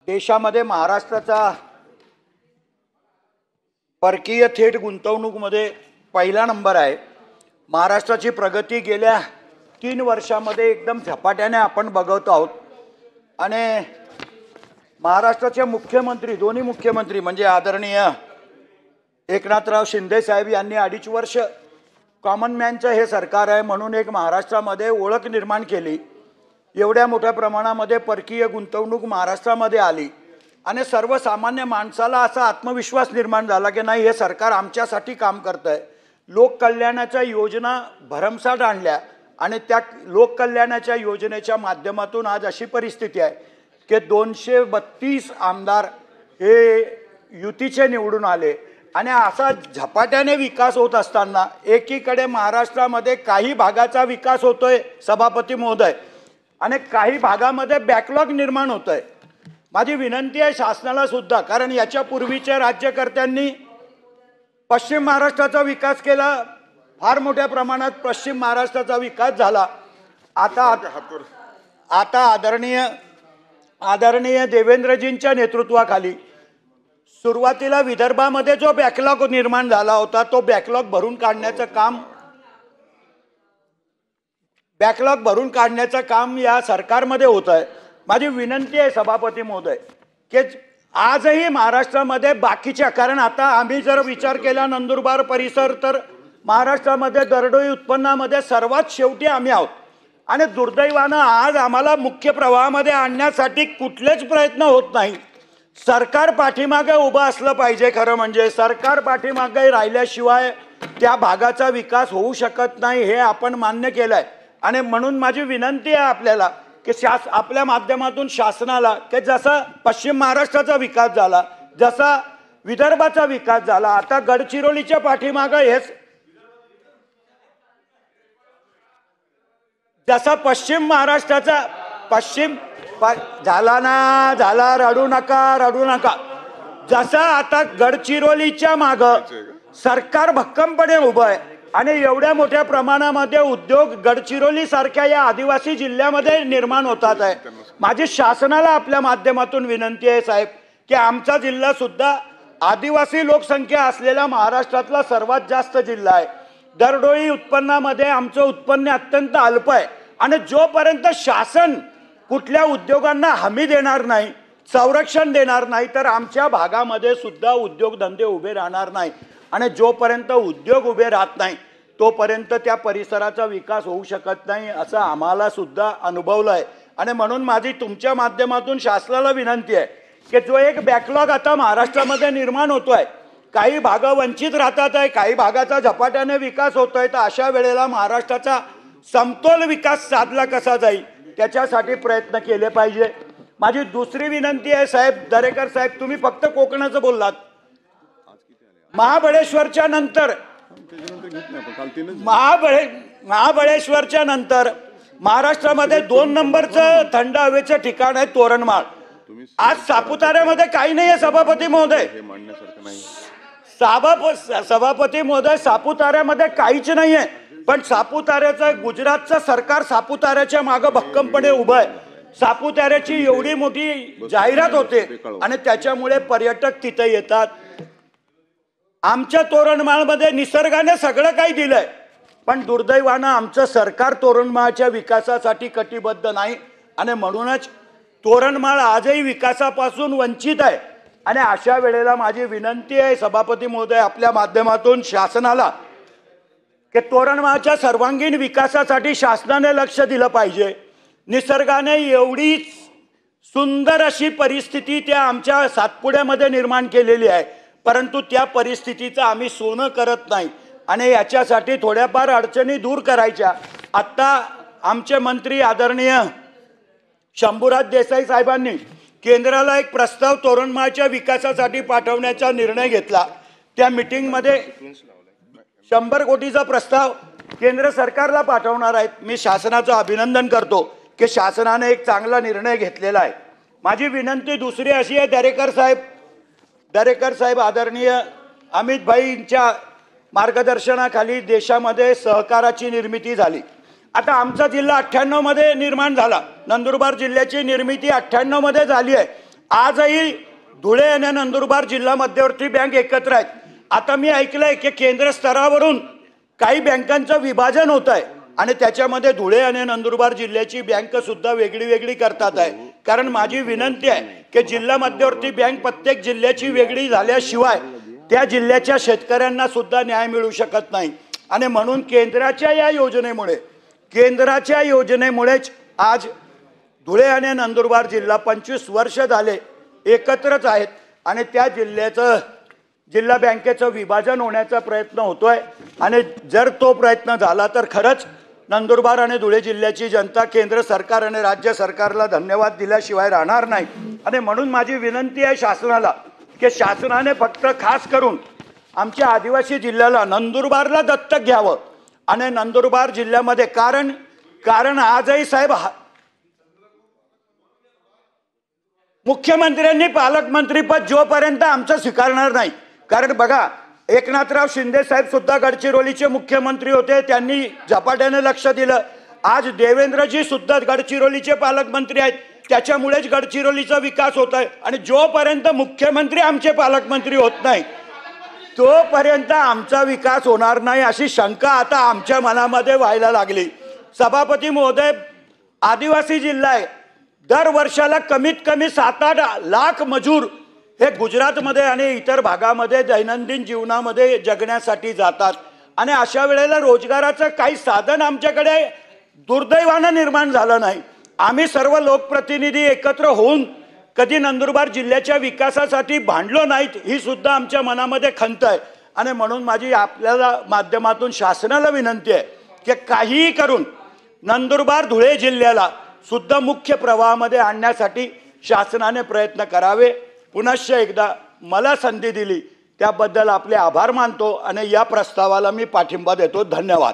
देशामध्ये महाराष्ट्राचा परकीय थेट गुंतवणूकमध्ये पहिला नंबर आहे। महाराष्ट्राची प्रगती गेल्या 3 वर्षांमध्ये एकदम झपाट्याने आपण बघत आहोत आणि महाराष्ट्राचे मुख्यमंत्री दोन्ही मुख्यमंत्री म्हणजे आदरणीय एकनाथराव शिंदे साहेब यांनी 2.5 वर्ष कॉमन मॅनचं हे सरकार आहे म्हणून एक महाराष्ट्रामध्ये ओळख निर्माण केली। एवढ्या मोठ्या प्रमाणामध्ये परकीय गुंतवणूक महाराष्ट्रामध्ये आली आणि सर्वसामान्य माणसाला असा आत्मविश्वास निर्माण झाला की नाही हे सरकार आमच्यासाठी काम करत आहे। लोककल्याणाच्या योजना भरमसाठ आणल्या आणि त्या लोककल्याणाच्या योजनेच्या माध्यमातून आज अशी परिस्थिती आहे की 232 आमदार हे युतीचे निवडून आले आणि असा झपाट्याने विकास होत असताना एकीकडे महाराष्ट्रामध्ये काही भागाचा विकास होतोय सभापती महोदय आणि काही भागामध्ये बॅकलॉग निर्माण होतोय। माझी विनंती आहे शासनाला सुद्धा, कारण याच्या पूर्वीच्या राज्यकर्त्यांनी पश्चिम महाराष्ट्राचा विकास केला, फार मोठ्या प्रमाणात पश्चिम महाराष्ट्राचा विकास झाला। आता आदरणीय देवेंद्रजींच्या नेतृत्वाखाली सुरुवातीला विदर्भामध्ये जो बॅकलॉग निर्माण झाला होता तो बॅकलॉग भरून काढण्याचं काम या सरकारमध्ये होत आहे। माझी विनंती आहे सभापती महोदय की आजही महाराष्ट्रामध्ये बाकीच्या, कारण आता आम्ही जर विचार केला नंदुरबार परिसर तर महाराष्ट्रामध्ये दरडोई उत्पन्नामध्ये सर्वात शेवटी आम्ही आहोत आणि दुर्दैवानं आज आम्हाला मुख्य प्रवाहामध्ये आणण्यासाठी कुठलेच प्रयत्न होत नाही। सरकार पाठीमागे उभं असलं पाहिजे। खरं म्हणजे सरकार पाठीमागे राहिल्याशिवाय त्या भागाचा विकास होऊ शकत नाही हे आपण मान्य केलंय आणि म्हणून माझी विनंती आहे आपल्याला की आपल्या माध्यमातून शासनाला की जसा पश्चिम महाराष्ट्राचा विकास झाला, जसा विदर्भाचा विकास झाला, आता गडचिरोलीच्या पाठीमागे हेच जसा पश्चिम महाराष्ट्राचा झाला रडू नका जसा आता गडचिरोलीच्या मागं सरकार भक्कमपणे उभं आहे आणि एवढ्या मोठ्या प्रमाणामध्ये उद्योग गडचिरोली सारख्या या आदिवासी जिल्ह्यामध्ये निर्माण होतात आहे। माझी शासनाला आपल्या माध्यमातून विनंती आहे साहेब की आमचा जिल्हा सुद्धा आदिवासी लोकसंख्या असलेला महाराष्ट्रातला सर्वात जास्त जिल्हा आहे। दरडोई उत्पन्नामध्ये आमचं उत्पन्न अत्यंत अल्प आहे आणि जोपर्यंत शासन कुठल्या उद्योगांना हमी देणार नाही, संरक्षण देणार नाही तर आमच्या भागामध्ये सुद्धा उद्योगधंदे उभे राहणार नाही आणि जोपर्यंत उद्योग उभे राहत नाही तोपर्यंत त्या परिसराचा विकास होऊ शकत नाही असं आम्हाला सुद्धा अनुभवलं आहे आणि म्हणून माझी तुमच्या माध्यमातून शासनाला विनंती आहे की जो एक बॅकलॉग आता महाराष्ट्रामध्ये निर्माण होतोय, काही भाग वंचित राहतात आहे, काही भागाचा झपाट्याने विकास होतोय, तर अशा वेळेला महाराष्ट्राचा समतोल विकास साधला कसा जाईल त्याच्यासाठी प्रयत्न केले पाहिजे। माझी दुसरी विनंती आहे साहेब दरेकर साहेब, तुम्ही फक्त कोकणाचं बोललात। महाबळेश्वरच्या नंतर महाराष्ट्रामध्ये 2 नंबरचं थंड हवेचं ठिकाण आहे तोरणमाळ। आज सापुताऱ्यामध्ये काही नाही आहे सभापती महोदय, सभापती महोदय सापुताऱ्यामध्ये काहीच नाही आहे, पण सापुताऱ्याचं गुजरातचं सरकार सापुताऱ्याच्या मागे भक्कमपणे उभं आहे। सापुताऱ्याची एवढी मोठी जाहिरात होते आणि त्याच्यामुळे पर्यटक तिथे येतात। आमच्या तोरणमाळमध्ये निसर्गाने सगळं काही दिलंय पण दुर्दैवानं आमचं सरकार तोरणमाळच्या विकासासाठी कटिबद्ध नाही आणि म्हणूनच तोरणमाळ आजही विकासापासून वंचित आहे आणि अशा वेळेला माझी विनंती आहे सभापती महोदय आपल्या माध्यमातून शासनाला की तोरणमाळच्या सर्वांगीण विकासासाठी शासनाने लक्ष दिलं पाहिजे। निसर्गाने एवढी सुंदर अशी परिस्थिती त्या आमच्या सातपुड्यामध्ये निर्माण केलेली आहे परंतु त्या परिस्थितीचं आम्ही सोनं करत नाही आणि याच्यासाठी थोड्याफार अडचणी दूर करायच्या। आत्ता आमचे मंत्री आदरणीय शंभूराज देसाई साहेबांनी केंद्राला एक प्रस्ताव तोरणमाळच्या विकासासाठी पाठवण्याचा निर्णय घेतला। त्या मीटिंगमध्ये 100 कोटीचा प्रस्ताव केंद्र सरकारला पाठवणार आहेत। मी शासनाचं अभिनंदन करतो की शासनाने एक चांगला निर्णय घेतलेला आहे। माझी विनंती दुसरी अशी आहे दरेकर साहेब आदरणीय अमित भाईंच्या मार्गदर्शनाखाली देशामध्ये सहकाराची निर्मिती झाली। आता आमचा जिल्हा 98 मध्ये निर्माण झाला, नंदुरबार जिल्ह्याची निर्मिती 98 मध्ये झाली आहे आजही धुळे आणि नंदुरबार जिल्हा मध्यवर्ती बँक एकत्र आहेत. आता मी ऐकलंय की केंद्र स्तरावरून काही बँकांचं विभाजन होत आहे आणि त्याच्यामध्ये धुळे आणि नंदुरबार जिल्ह्याची बँक सुद्धा वेगळी वेगळी करतात आहे. कारण माझी विनंती आहे की जिल्हा मध्यवर्ती बँक प्रत्येक जिल्ह्याची वेगळी झाल्याशिवाय त्या जिल्ह्याच्या शेतकऱ्यांना सुद्धा न्याय मिळू शकत नाही. आणि म्हणून केंद्राच्या योजनेमुळेच आज धुळे आणि नंदुरबार जिल्हा 25 वर्ष झाले एकत्रच आहेत आणि त्या जिल्हा बँकेचं विभाजन होण्याचा प्रयत्न होतोय. आणि जर तो प्रयत्न झाला तर खरंच नंदुरबार आणि धुळे जिल्ह्याची जनता केंद्र सरकार आणि राज्य सरकारला धन्यवाद दिल्याशिवाय राहणार नाही. आणि म्हणून माझी विनंती आहे शासनाला की शासनाने फक्त खास करून आमच्या आदिवासी जिल्ह्याला नंदुरबारला दत्तक घ्यावं. आणि नंदुरबार जिल्ह्यामध्ये कारण आजही साहेब मुख्यमंत्र्यांनी पालकमंत्रीपद जोपर्यंत आमचं स्वीकारणार नाही. कारण बघा, एकनाथराव शिंदे साहेब सुद्धा गडचिरोलीचे मुख्यमंत्री होते, त्यांनी झपाट्याने लक्ष दिलं. आज देवेंद्रजी सुद्धा गडचिरोलीचे पालकमंत्री आहेत, त्याच्यामुळेच गडचिरोलीचा विकास होत आहे. आणि जोपर्यंत मुख्यमंत्री आमचे पालकमंत्री होत नाही तोपर्यंत आमचा विकास होणार नाही अशी शंका आता आमच्या मनामध्ये व्हायला लागली. सभापती महोदय, आदिवासी जिल्हा आहे, दर वर्षाला कमीत कमी 7-8 लाख मजूर हे गुजरातमध्ये आणि इतर भागामध्ये दैनंदिन जीवनामध्ये जगण्यासाठी जातात. आणि अशा वेळेला रोजगाराचं काही साधन आमच्याकडे दुर्दैवानं निर्माण झालं नाही. आम्ही सर्व लोकप्रतिनिधी एकत्र होऊन कधी नंदुरबार जिल्ह्याच्या विकासासाठी भांडलो नाहीत, ही सुद्धा आमच्या मनामध्ये खंत आहे. आणि म्हणून माझी आपल्याला माध्यमातून शासनाला विनंती आहे की काहीही करून नंदुरबार धुळे जिल्ह्याला सुद्धा मुख्य प्रवाहामध्ये आणण्यासाठी शासनाने प्रयत्न करावे. पुनश्च एकदा मला संधी दिली त्याबद्दल आपले आभार मानतो आणि या प्रस्तावाला मी पाठिंबा देतो. धन्यवाद.